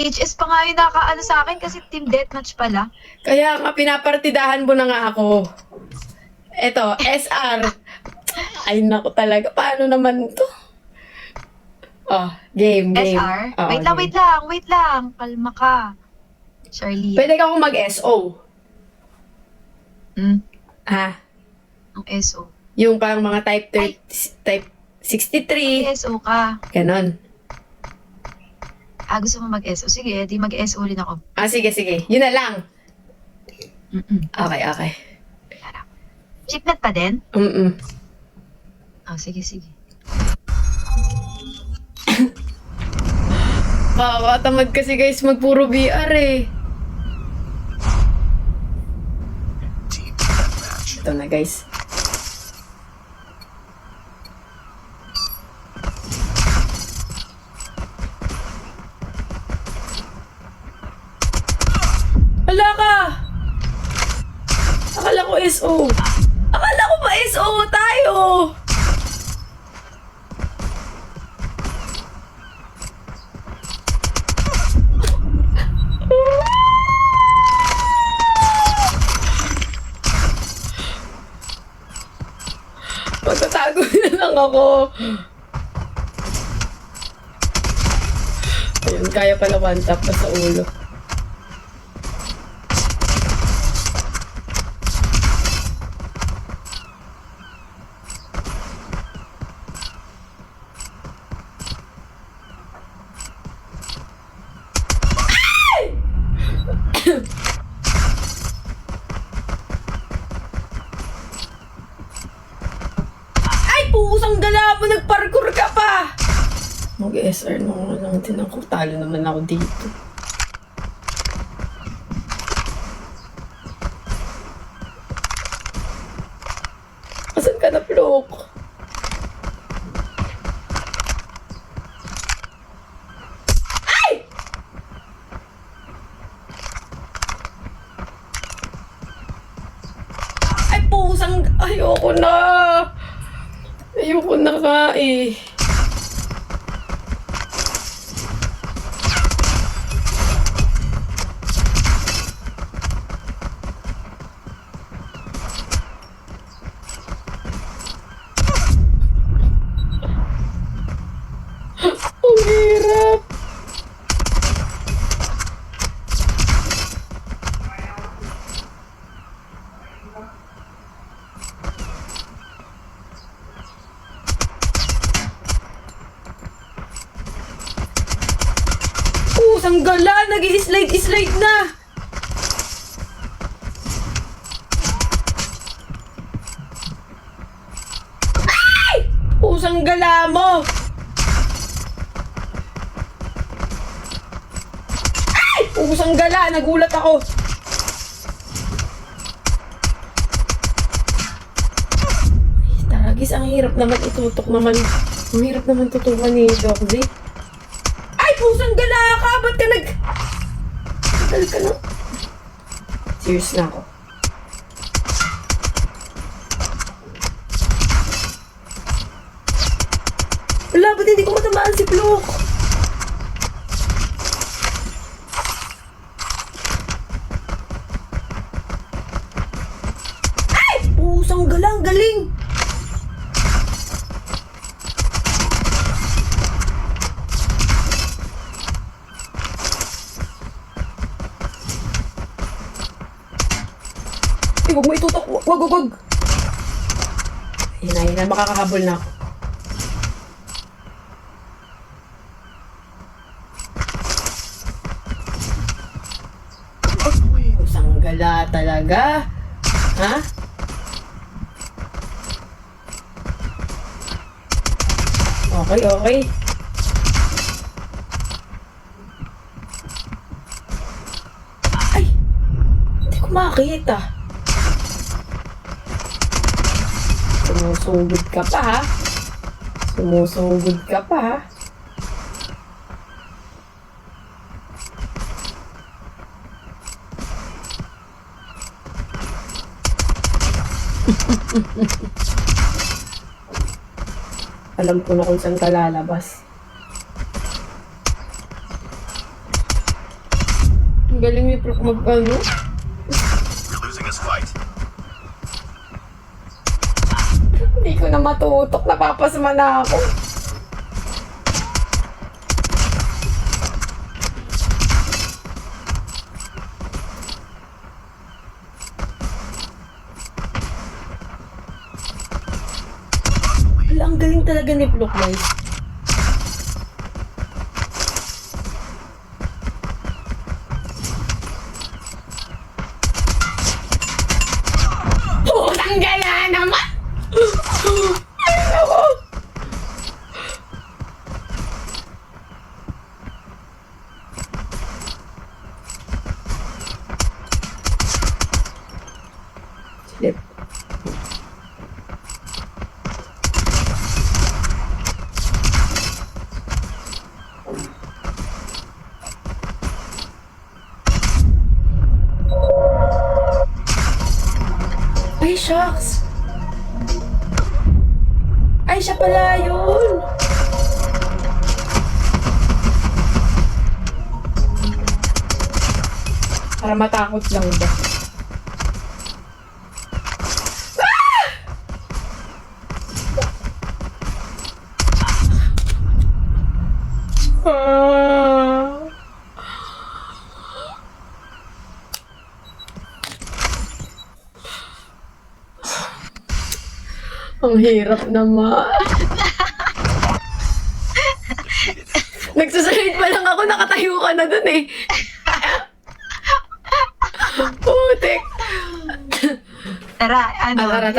HS pa nga yung nakaano sa akin kasi team deathmatch pala. Kaya nga, pinapartidahan mo na nga ako. Eto, SR. Ay, naku talaga. Paano naman to? Oh, game. SR? Oo, Wait game. lang. Kalma ka. Charlie. Pwede ka akong mag-SO. Ha? Ang SO. Yung parang mga type 30, type 63. Mag-SO ka. Ganon. Gusto mo mag-SO? Sige, di mag-SO rin ako. Sige. Yun na lang. Okay. Chipnet pa din? Sige. Kakatamad kasi guys magpuro VR eh. Ito na guys. Hala ka! Akala ko SO. Akala ko pa SO tayo. Magtatago na lang ako. Ayun, kaya pala one tap pa sa ulo. Pusang gala mo, nagparkour ka pa! Mag-SR na lang din ako. Talo naman ako dito. Asan ka na, Plok? Ay! Ay, pusang... Ayoko na! Ayoko na nga eh. Ang hirap. Pusang gala, nag-i-slide na. Ay! Pusang gala mo. Ay! Pusang gala, nagulat ako. Ay, taragis, ang hirap naman itutok naman. Ang hirap naman tutukan ni Doc Z. Pusang gala ka! Ba't ka Tagal ka na. Serious na ako. Wala, ba't hindi ko matamaan si Plok? Ay! Pusang gala, ang galing! Huwag mo itutok. Wag. Ayun na. Makakahabol na ako. Pusang gala talaga. Ha? Okay. Ay! Hindi ko makakita. Sumusugod ka pa ha. Alam ko na kung saan ka lalabas. Galing ni Prof mag-ano. You're losing this fight. Hindi ko na matutok. Napapasma na ako. Wala, ang galing talaga ni Plok, guys. Putang gala naman! Ay, naku! Slip. Ay, shucks! Ay, siya pala yun! Para matakot lang ba? Ah! Ang hirap naman. Nagsasalit pa lang ako, nakatayo ka na dun eh. Putik. Tara, ano? Tara,